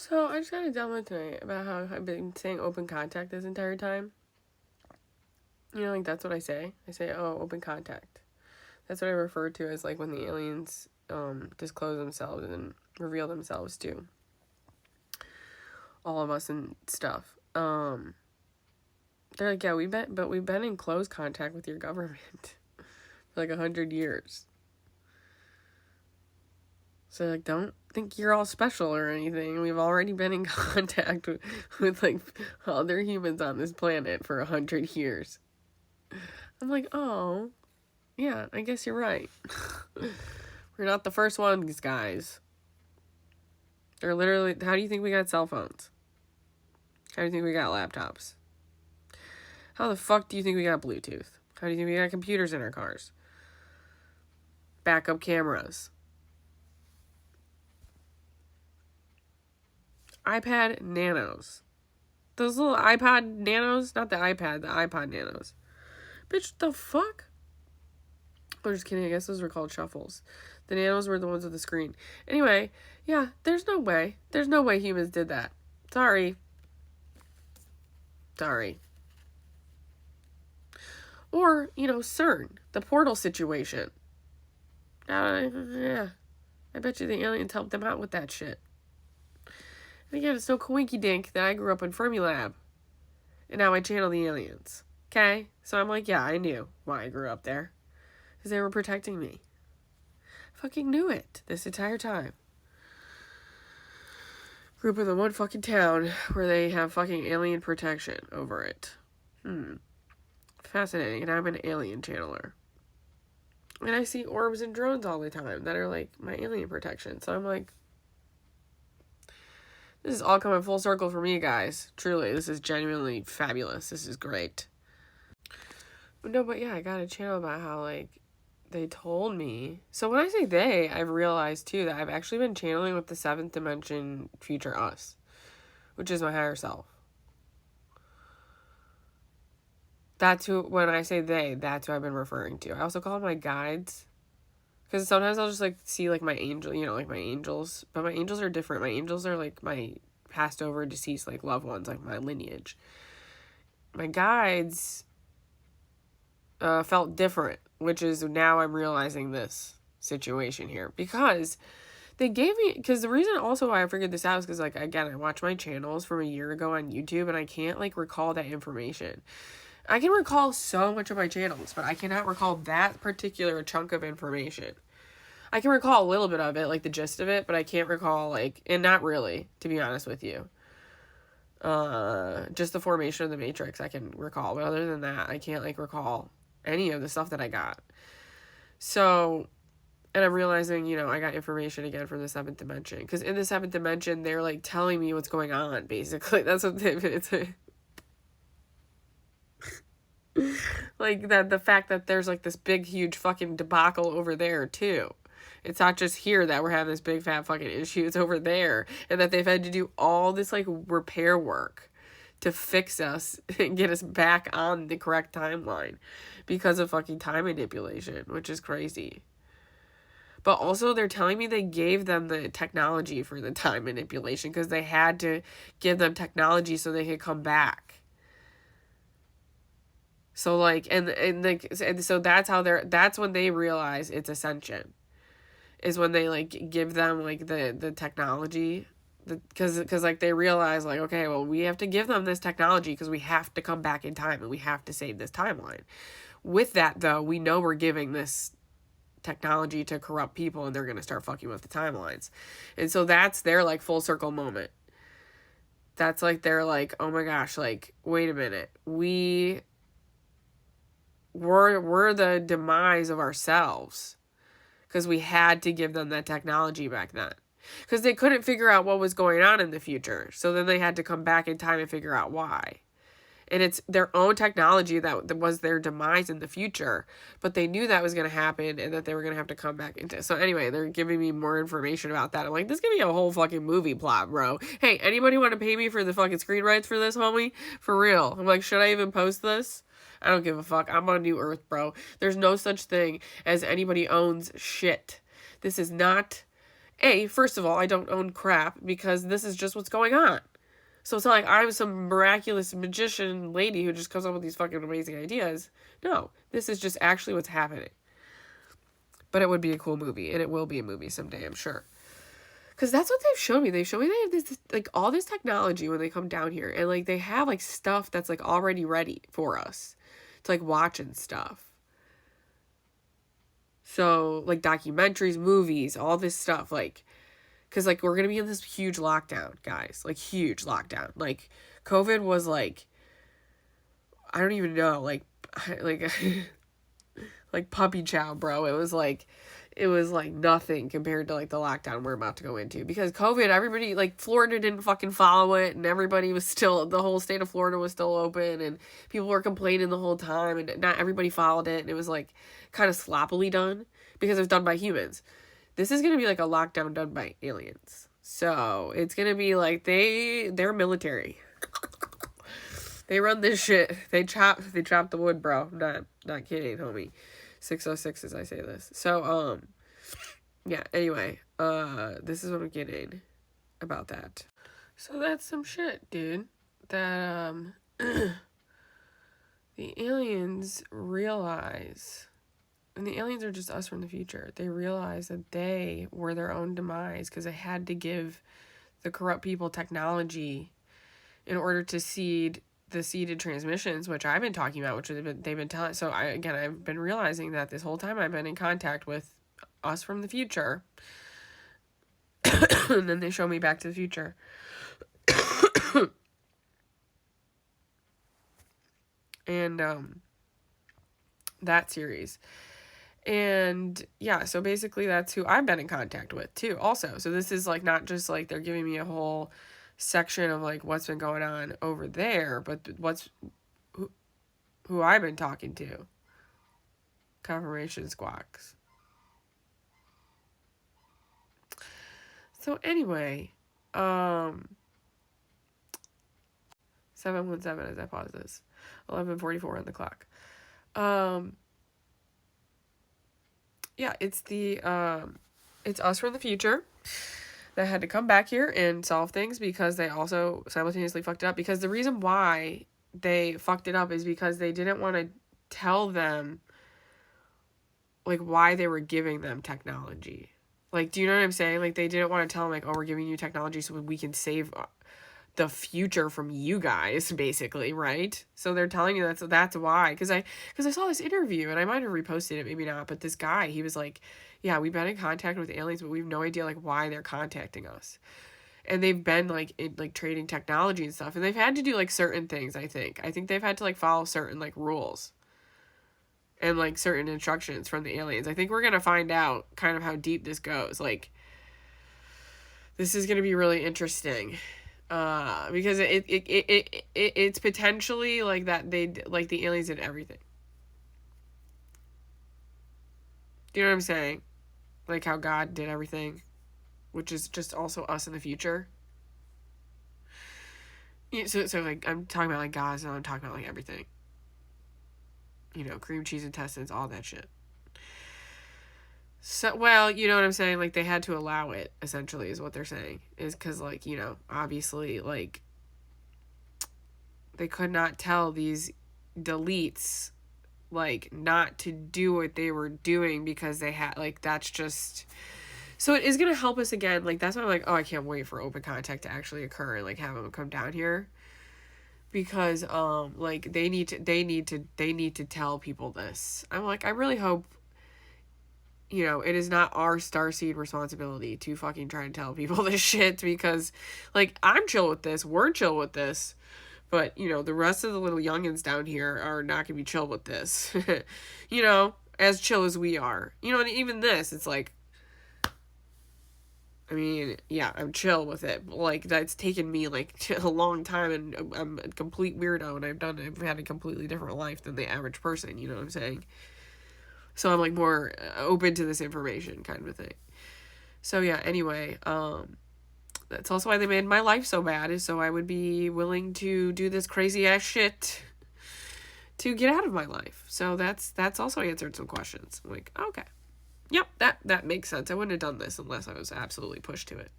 So I just got a download tonight about how I've been saying open contact this entire time. You know, like that's what I say. I say, oh, open contact. That's what I refer to as like when the aliens disclose themselves and reveal themselves to all of us and stuff. They're like, yeah, we've been in close contact with your government for like 100 years. So like, don't think you're all special or anything. We've already been in contact with like other humans on this planet for 100 years. I'm like, oh, yeah, I guess you're right. We're not the first ones, guys. They're literally, how do you think we got cell phones? How do you think we got laptops? How the fuck do you think we got Bluetooth? How do you think we got computers in our cars? Backup cameras. iPad Nanos. Those little iPod Nanos? Not the iPad, the iPod Nanos. Bitch, the fuck? I'm just kidding. I guess those were called shuffles. The Nanos were the ones with the screen. Anyway, yeah, there's no way. There's no way humans did that. Sorry. Or, CERN, the portal situation. Yeah. I bet you the aliens helped them out with that shit. And again, it's no coinky dink that I grew up in Fermilab. And now I channel the aliens. Okay? So I'm like, yeah, I knew why I grew up there. Because they were protecting me. Fucking knew it this entire time. Grew up in the one fucking town where they have fucking alien protection over it. Fascinating. And I'm an alien channeler. And I see orbs and drones all the time that are like my alien protection. So I'm like, this is all coming full circle for me, guys. Truly, this is genuinely fabulous. This is great. No, but yeah, I got a channel about how, like, they told me. So when I say they, I've realized, too, that I've actually been channeling with the 7th dimension future us, which is my higher self. That's who, when I say they, that's who I've been referring to. I also call them my guides. Because sometimes I'll just, like, see, like, my angel, like, my angels. But my angels are different. My angels are, like, my passed over, deceased, like, loved ones, like, my lineage. My guides felt different, which is now I'm realizing this situation here. Because they gave me, because the reason also why I figured this out is because, like, again, I watched my channels from a year ago on YouTube, and I can't, like, recall that information. I can recall so much of my channels, but I cannot recall that particular chunk of information. I can recall a little bit of it, like the gist of it, but I can't recall, like, and not really, to be honest with you. Just the formation of the Matrix I can recall, but other than that, I can't, like, recall any of the stuff that I got. So, and I'm realizing, I got information again from the 7th dimension, because in the 7th dimension, they're, like, telling me what's going on, basically. That's what it's like, that the fact that there's, like, this big, huge fucking debacle over there, too. It's not just here that we're having this big, fat fucking issue. It's over there. And that they've had to do all this, like, repair work to fix us and get us back on the correct timeline because of fucking time manipulation, which is crazy. But also, they're telling me they gave them the technology for the time manipulation because they had to give them technology so they could come back. So, like, and so that's when they realize it's ascension. Is when they, like, give them, like, the technology. Because, like, they realize, like, okay, well, we have to give them this technology because we have to come back in time and we have to save this timeline. With that, though, we know we're giving this technology to corrupt people and they're going to start fucking with the timelines. And so that's their, like, full circle moment. That's, like, they're like, oh my gosh, like, wait a minute. We're the demise of ourselves because we had to give them that technology back then. Because they couldn't figure out what was going on in the future. So then they had to come back in time and figure out why. And it's their own technology that was their demise in the future. But they knew that was going to happen and that they were going to have to come back into. So anyway, they're giving me more information about that. I'm like, this could be a whole fucking movie plot, bro. Hey, anybody want to pay me for the fucking screen rights for this, homie? For real. I'm like, should I even post this? I don't give a fuck. I'm on New Earth, bro. There's no such thing as anybody owns shit. This is not First of all, I don't own crap because this is just what's going on. So it's not like I'm some miraculous magician lady who just comes up with these fucking amazing ideas. No, this is just actually what's happening. But it would be a cool movie, and it will be a movie someday, I'm sure. Because that's what they've shown me. They've shown me they have this, like, all this technology when they come down here. And, like, they have, like, stuff that's, like, already ready for us to, like, watch and stuff. So, like, documentaries, movies, all this stuff, like, because, like, we're going to be in this huge lockdown, guys. Like, huge lockdown. Like, COVID was, like, I don't even know, like like puppy chow, bro. It was like nothing compared to, like, the lockdown we're about to go into. Because COVID, everybody, like, Florida didn't fucking follow it, and everybody was still, the whole state of Florida was still open, and people were complaining the whole time, and not everybody followed it, and it was, like, kind of sloppily done, because it was done by humans. This is going to be, like, a lockdown done by aliens. So, it's going to be, like, they're military. They run this shit. They chop the wood, bro. Not kidding, homie. 606 as I say this. So, yeah, anyway, this is what I'm getting about that. So that's some shit, dude. That, the aliens realize, and the aliens are just us from the future, they realize that they were their own demise because they had to give the corrupt people technology in order to seed the seeded transmissions, which I've been talking about, which they've been telling. So I've been realizing that this whole time I've been in contact with us from the future. And then they show me Back to the Future. And that series. And yeah, so basically that's who I've been in contact with too also. So this is, like, not just, like, they're giving me a whole section of, like, what's been going on over there, but who I've been talking to. Confirmation squawks. So anyway, 7:17 as I pause this. 11:44 on the clock. Yeah, it's it's us from the future that had to come back here and solve things because they also simultaneously fucked it up. Because the reason why they fucked it up is because they didn't want to tell them, like, why they were giving them technology. Like, do you know what I'm saying? Like, they didn't want to tell them, like, oh, we're giving you technology so we can save the future from you guys, basically, right? So they're telling you that's why. Because I saw this interview, and I might have reposted it, maybe not, but this guy, he was like, yeah, we've been in contact with aliens, but we have no idea, like, why they're contacting us. And they've been, like, trading technology and stuff, and they've had to do, like, certain things, I think they've had to, like, follow certain, like, rules and, like, certain instructions from the aliens. I think we're gonna find out kind of how deep this goes. Like, this is gonna be really interesting. Because it's potentially like that like the aliens did everything. Do you know what I'm saying? Like how God did everything, which is just also us in the future. Yeah, so like I'm talking about, like, God, so I'm talking about, like, everything. You know, cream cheese intestines, all that shit. So, well, you know what I'm saying? Like, they had to allow it, essentially, is what they're saying. Is because, like, you know, obviously, like, they could not tell these deletes, like, not to do what they were doing because they had, like, that's just... So it is going to help us again. Like, that's why I'm like, oh, I can't wait for open contact to actually occur and, like, have them come down here. Because, like, they need to tell people this. I'm like, I really hope, you know, it is not our starseed responsibility to fucking try to tell people this shit, because, like, I'm chill with this, we're chill with this, but, you know, the rest of the little youngins down here are not gonna be chill with this. You know, as chill as we are. You know, and even this, it's like, I mean, yeah, I'm chill with it. Like, that's taken me, like, a long time, and I'm a complete weirdo, and I've had a completely different life than the average person, you know what I'm saying? So I'm, like, more open to this information kind of a thing. So, yeah, anyway, that's also why they made my life so bad, is so I would be willing to do this crazy-ass shit to get out of my life. So that's also answered some questions. I'm like, okay. Yep, that makes sense. I wouldn't have done this unless I was absolutely pushed to it.